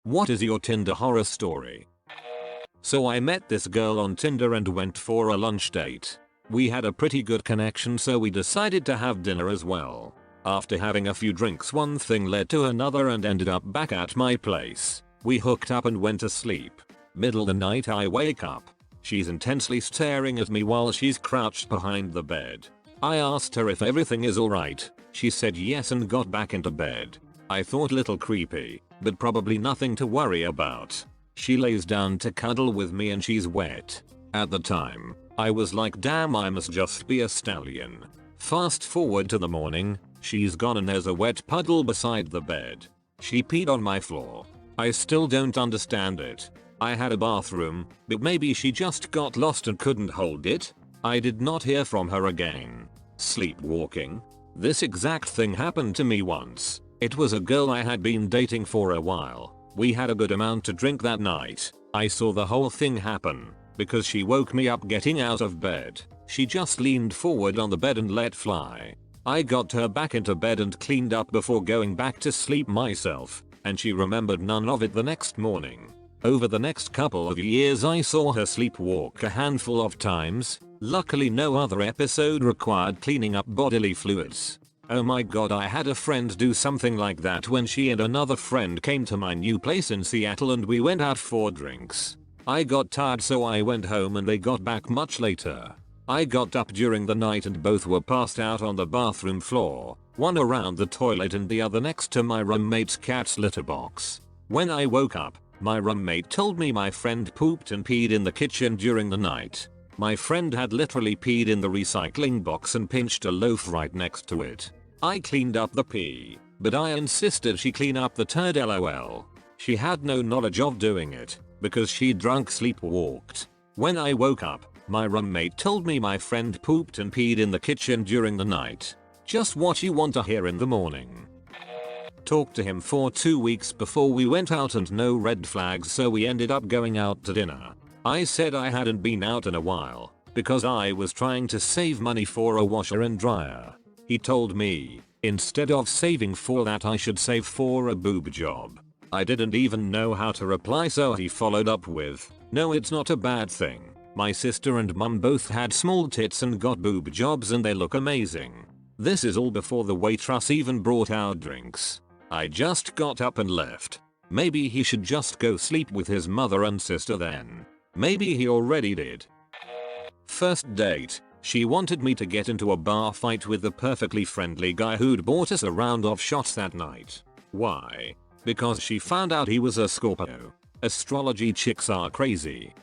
What is your Tinder horror story? So I met this girl on Tinder and went for a lunch date. We had a pretty good connection, so we decided to have dinner as well. After having a few drinks, one thing led to another and ended up back at my place. We hooked up and went to sleep. Middle of the night I wake up. She's intensely staring at me while she's crouched behind the bed. I asked her if everything is alright. She said yes and got back into bed. I thought little creepy, but probably nothing to worry about. She lays down to cuddle with me and she's wet. At the time, I was like, damn, I must just be a stallion. Fast forward to the morning, she's gone and there's a wet puddle beside the bed. She peed on my floor. I still don't understand it. I had a bathroom, but maybe she just got lost and couldn't hold it. I did not hear from her again. Sleepwalking? This exact thing happened to me once. It was a girl I had been dating for a while. We had a good amount to drink that night. I saw the whole thing happen because she woke me up getting out of bed. She just leaned forward on the bed and let fly. I got her back into bed and cleaned up before going back to sleep myself, and she remembered none of it the next morning. Over the next couple of years I saw her sleepwalk a handful of times. Luckily no other episode required cleaning up bodily fluids. Oh my god, I had a friend do something like that when she and another friend came to my new place in Seattle and we went out for drinks. I got tired so I went home and they got back much later. I got up during the night and both were passed out on the bathroom floor, one around the toilet and the other next to my roommate's cat's litter box. When I woke up, my roommate told me my friend pooped and peed in the kitchen during the night. My friend had literally peed in the recycling box and pinched a loaf right next to it. I cleaned up the pee, but I insisted she clean up the turd, lol. She had no knowledge of doing it, because she drunk sleepwalked. When I woke up, my roommate told me my friend pooped and peed in the kitchen during the night. Just what you want to hear in the morning. Talked to him for 2 weeks before we went out and no red flags, so we ended up going out to dinner. I said I hadn't been out in a while, because I was trying to save money for a washer and dryer. He told me, instead of saving for that I should save for a boob job. I didn't even know how to reply, so he followed up with, no, it's not a bad thing. My sister and mum both had small tits and got boob jobs and they look amazing. This is all before the waitress even brought out drinks. I just got up and left. Maybe he should just go sleep with his mother and sister then. Maybe he already did. First date. She wanted me to get into a bar fight with the perfectly friendly guy who'd bought us a round of shots that night. Why? Because she found out he was a Scorpio. Astrology chicks are crazy.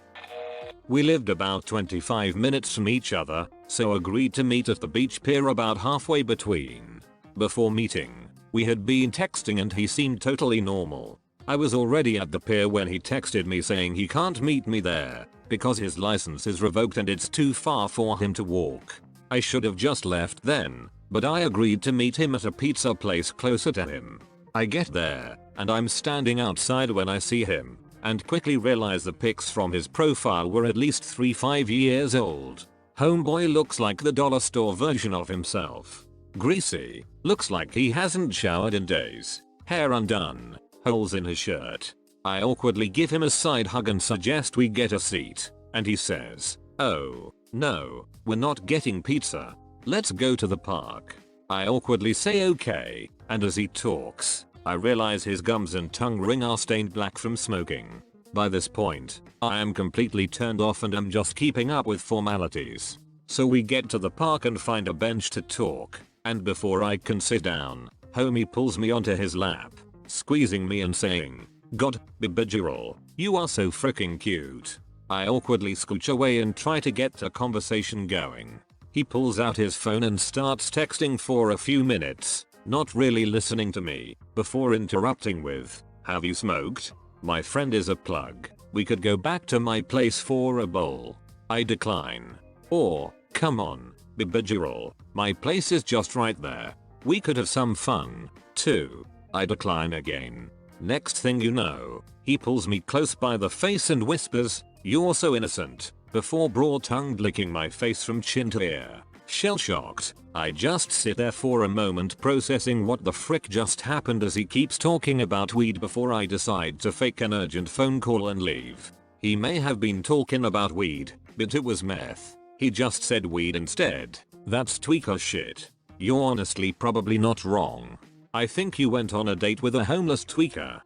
We lived about 25 minutes from each other, so agreed to meet at the beach pier about halfway between. Before meeting, we had been texting and he seemed totally normal. I was already at the pier when he texted me saying he can't meet me there because his license is revoked and it's too far for him to walk. I should have just left then, but I agreed to meet him at a pizza place closer to him. I get there, and I'm standing outside when I see him, and quickly realize the pics from his profile were at least 3-5 years old. Homeboy looks like the dollar store version of himself. Greasy, looks like he hasn't showered in days, hair undone, holes in his shirt. I awkwardly give him a side hug and suggest we get a seat, and he says, oh, no, we're not getting pizza. Let's go to the park. I awkwardly say okay, and as he talks, I realize his gums and tongue ring are stained black from smoking. By this point, I am completely turned off and am just keeping up with formalities. So we get to the park and find a bench to talk, and before I can sit down, homie pulls me onto his lap, squeezing me and saying, God, Bibigiral, you are so freaking cute. I awkwardly scooch away and try to get a conversation going. He pulls out his phone and starts texting for a few minutes, not really listening to me, before interrupting with, have you smoked? My friend is a plug. We could go back to my place for a bowl. I decline. Or, come on, Bibigiral, my place is just right there. We could have some fun, too. I decline again. Next thing you know, he pulls me close by the face and whispers, you're so innocent, before broad-tongued licking my face from chin to ear. Shell shocked, I just sit there for a moment processing what the frick just happened as he keeps talking about weed before I decide to fake an urgent phone call and leave. He may have been talking about weed, but it was meth. He just said weed instead. That's tweaker shit. You're honestly probably not wrong. I think you went on a date with a homeless tweaker.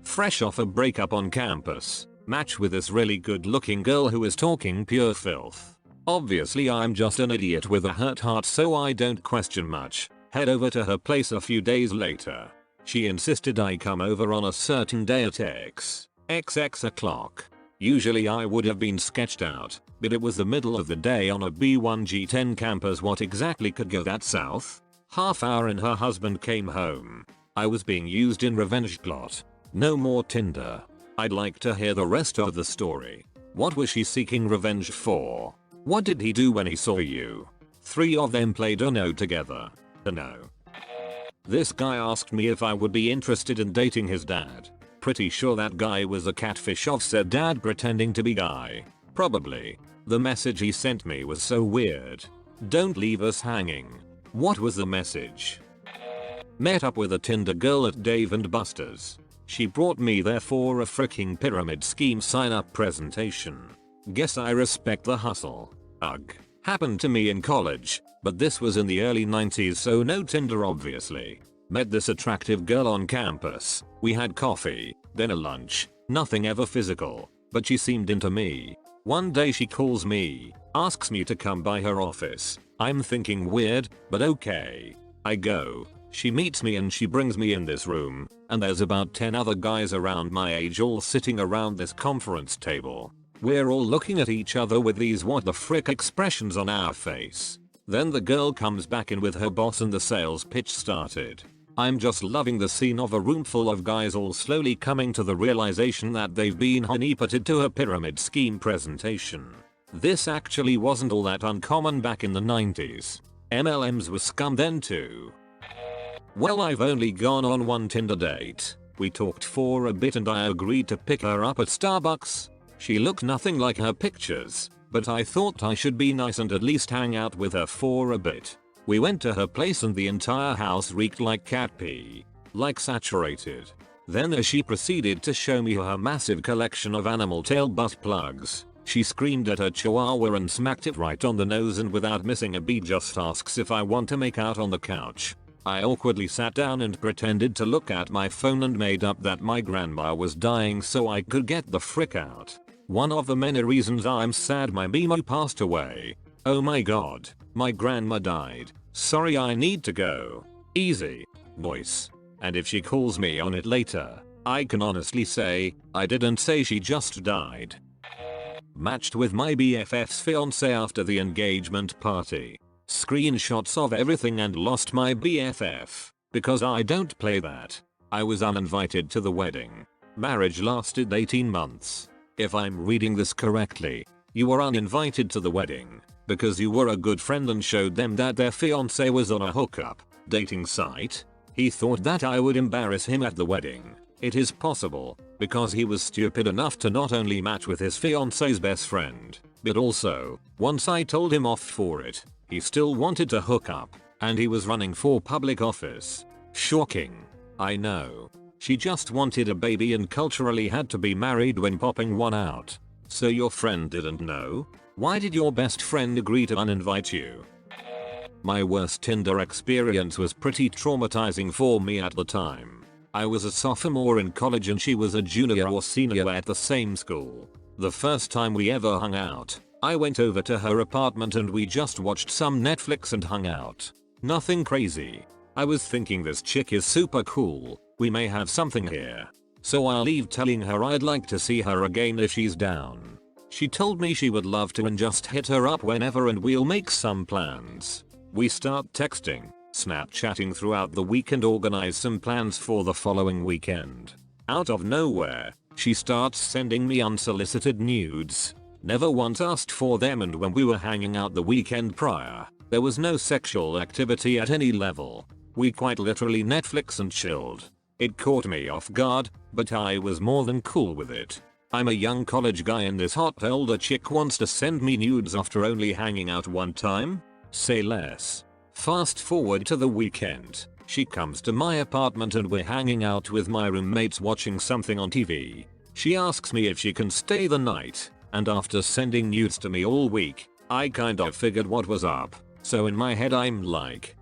Fresh off a breakup on campus, match with this really good looking girl who is talking pure filth. Obviously I'm just an idiot with a hurt heart, so I don't question much. Head over to her place a few days later. She insisted I come over on a certain day at XX o'clock. Usually I would have been sketched out, but it was the middle of the day on a B1G10 campus. What exactly could go that south? Half hour and her husband came home. I was being used in revenge plot. No more Tinder. I'd like to hear the rest of the story. What was she seeking revenge for? What did he do when he saw you? 3 of them played Uno together. No. This guy asked me if I would be interested in dating his dad. Pretty sure that guy was a catfish of said dad pretending to be guy. Probably. The message he sent me was so weird. Don't leave us hanging. What was the message? Met up with a Tinder girl at Dave and Buster's. She brought me there for a freaking pyramid scheme sign up presentation. Guess I respect the hustle. Ugh. Happened to me in college, but this was in the early 90s, so no Tinder obviously. Met this attractive girl on campus. We had coffee, then a lunch. Nothing ever physical, but she seemed into me. One day she calls me, asks me to come by her office. I'm thinking weird, but okay. I go. She meets me and she brings me in this room, and there's about 10 other guys around my age all sitting around this conference table. We're all looking at each other with these what the frick expressions on our face. Then the girl comes back in with her boss and the sales pitch started. I'm just loving the scene of a room full of guys all slowly coming to the realization that they've been honeypotted to a pyramid scheme presentation. This actually wasn't all that uncommon back in the 90s. MLMs were scum then too. Well, I've only gone on one Tinder date. We talked for a bit and I agreed to pick her up at Starbucks. She looked nothing like her pictures, but I thought I should be nice and at least hang out with her for a bit. We went to her place and the entire house reeked like cat pee. Like saturated. Then as she proceeded to show me her massive collection of animal tail butt plugs, she screamed at her chihuahua and smacked it right on the nose, and without missing a beat just asks if I want to make out on the couch. I awkwardly sat down and pretended to look at my phone and made up that my grandma was dying so I could get the frick out. One of the many reasons I'm sad my Mimo passed away. Oh my god, my grandma died. Sorry, I need to go. Easy. Voice. And if she calls me on it later, I can honestly say, I didn't say she just died. Matched with my BFF's fiance after the engagement party. Screenshots of everything and lost my BFF. Because I don't play that. I was uninvited to the wedding. Marriage lasted 18 months. If I'm reading this correctly, you were uninvited to the wedding because you were a good friend and showed them that their fiance was on a hookup dating site. He thought that I would embarrass him at the wedding. It is possible, because he was stupid enough to not only match with his fiance's best friend, but also, once I told him off for it, he still wanted to hook up, and he was running for public office. Shocking. I know. She just wanted a baby and culturally had to be married when popping one out. So your friend didn't know? Why did your best friend agree to uninvite you? My worst Tinder experience was pretty traumatizing for me at the time. I was a sophomore in college and she was a junior or senior at the same school. The first time we ever hung out, I went over to her apartment and we just watched some Netflix and hung out. Nothing crazy. I was thinking this chick is super cool, we may have something here. So I'll leave telling her I'd like to see her again if she's down. She told me she would love to and just hit her up whenever and we'll make some plans. We start texting, Snapchatting throughout the week and organize some plans for the following weekend. Out of nowhere, she starts sending me unsolicited nudes. Never once asked for them, and when we were hanging out the weekend prior, there was no sexual activity at any level. We quite literally Netflix and chilled. It caught me off guard, but I was more than cool with it. I'm a young college guy and this hot older chick wants to send me nudes after only hanging out one time? Say less. Fast forward to the weekend. She comes to my apartment and we're hanging out with my roommates watching something on TV. She asks me if she can stay the night, and after sending nudes to me all week, I kind of figured what was up. So in my head I'm like,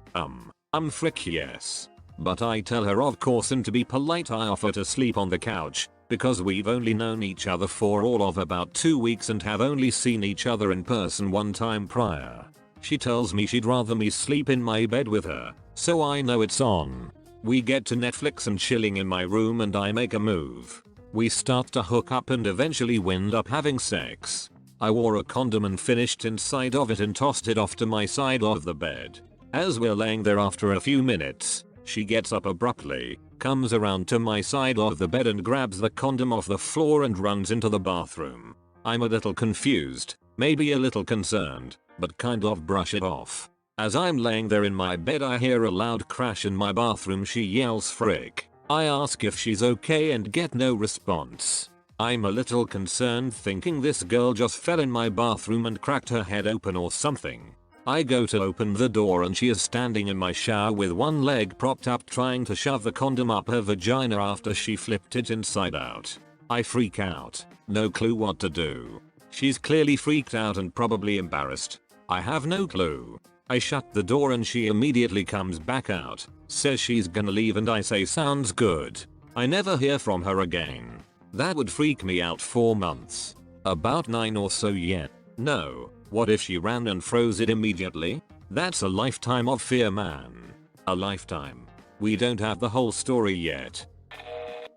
frick yes. But I tell her of course, and to be polite I offer to sleep on the couch, because we've only known each other for all of about 2 weeks and have only seen each other in person one time prior. She tells me she'd rather me sleep in my bed with her, so I know it's on. We get to Netflix and chilling in my room and I make a move. We start to hook up and eventually wind up having sex. I wore a condom and finished inside of it and tossed it off to my side of the bed. As we're laying there after a few minutes, she gets up abruptly, comes around to my side of the bed and grabs the condom off the floor and runs into the bathroom. I'm a little confused, maybe a little concerned, but kind of brush it off. As I'm laying there in my bed I hear a loud crash in my bathroom. She yells frick. I ask if she's okay and get no response. I'm a little concerned, thinking this girl just fell in my bathroom and cracked her head open or something. I go to open the door and she is standing in my shower with one leg propped up trying to shove the condom up her vagina after she flipped it inside out. I freak out, no clue what to do. She's clearly freaked out and probably embarrassed. I have no clue. I shut the door and she immediately comes back out, says she's gonna leave and I say sounds good. I never hear from her again. That would freak me out 4 months. About 9 or so yet. No. What if she ran and froze it immediately? That's a lifetime of fear, man. A lifetime. We don't have the whole story yet.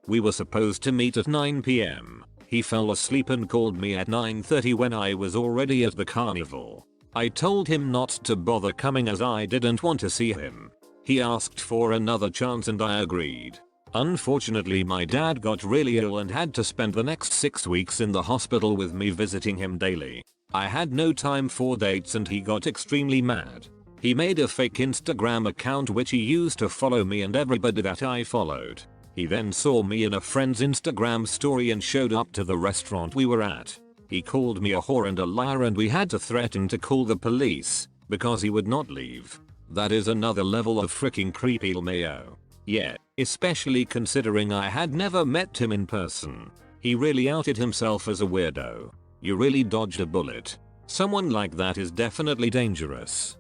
We were supposed to meet at 9 PM. He fell asleep and called me at 9:30 when I was already at the carnival. I told him not to bother coming as I didn't want to see him. He asked for another chance and I agreed. Unfortunately my dad got really ill and had to spend the next 6 weeks in the hospital with me visiting him daily. I had no time for dates and he got extremely mad. He made a fake Instagram account which he used to follow me and everybody that I followed. He then saw me in a friend's Instagram story and showed up to the restaurant we were at. He called me a whore and a liar and we had to threaten to call the police because he would not leave. That is another level of freaking creepy mayo. Yeah, especially considering I had never met him in person. He really outed himself as a weirdo. You really dodged a bullet. Someone like that is definitely dangerous.